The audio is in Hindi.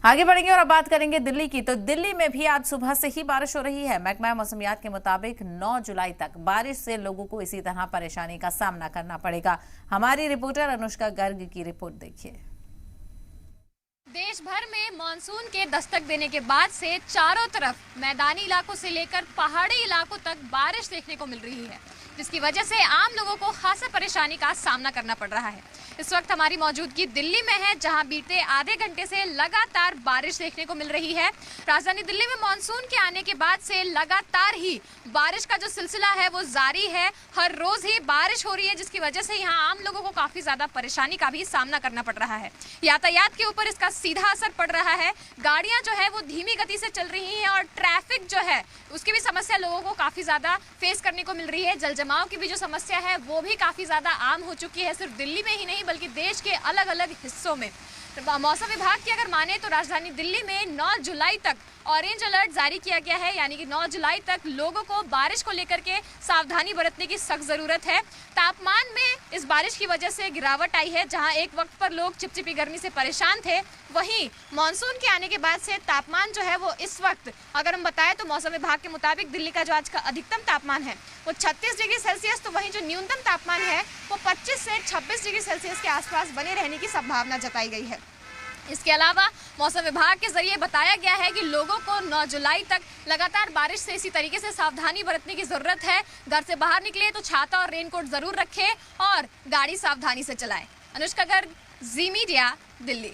आगे बढ़ेंगे और अब बात करेंगे दिल्ली की। तो दिल्ली में भी आज सुबह से ही बारिश हो रही है। महकमा मौसमियात के मुताबिक 9 जुलाई तक बारिश से लोगों को इसी तरह परेशानी का सामना करना पड़ेगा। हमारी रिपोर्टर अनुष्का गर्ग की रिपोर्ट देखिए। देश भर में मानसून के दस्तक देने के बाद से चारों तरफ मैदानी इलाकों से लेकर पहाड़ी इलाकों तक बारिश देखने को मिल रही है, जिसकी वजह से आम लोगों को खासा परेशानी का सामना करना पड़ रहा है। इस वक्त हमारी मौजूदगी दिल्ली में है, जहां बीते आधे घंटे से लगातार बारिश देखने को मिल रही है। राजधानी दिल्ली में मानसून के आने के बाद से लगातार ही बारिश का जो सिलसिला है वो जारी है। हर रोज ही बारिश हो रही है, जिसकी वजह से यहाँ आम लोगों को काफी ज्यादा परेशानी का भी सामना करना पड़ रहा है। यातायात के ऊपर इसका सीधा असर पड़ रहा है। गाड़ियां जो है वो धीमी गति से चल रही हैं और ट्रैफिक जो है उसकी भी समस्या लोगों को काफी ज्यादा फेस करने को मिल रही है। जल जमाव की भी जो समस्या है वो भी काफी ज्यादा आम हो चुकी है, सिर्फ दिल्ली में ही नहीं बल्कि देश के अलग अलग हिस्सों में। मौसम विभाग की अगर माने तो राजधानी दिल्ली में 9 जुलाई तक ऑरेंज अलर्ट जारी किया गया है, यानी कि 9 जुलाई तक लोगों को बारिश को लेकर के सावधानी बरतने की सख्त जरूरत है। तापमान में इस बारिश की वजह से गिरावट आई है। जहां एक वक्त पर लोग चिपचिपी गर्मी से परेशान थे, वहीं मानसून के आने के बाद से तापमान जो है वो इस वक्त अगर हम बताएं तो मौसम विभाग के मुताबिक दिल्ली का जो आज का अधिकतम तापमान है वो 36 डिग्री सेल्सियस, तो वहीं जो न्यूनतम तापमान है वो 25 से 26 डिग्री सेल्सियस के आसपास बने रहने की संभावना जताई गई है। इसके अलावा मौसम विभाग के जरिए बताया गया है कि लोगों को 9 जुलाई तक लगातार बारिश से इसी तरीके से सावधानी बरतने की जरूरत है। घर से बाहर निकले तो छाता और रेनकोट जरूर रखें और गाड़ी सावधानी से चलाएं। अनुष्का गर्ग, जी मीडिया, दिल्ली।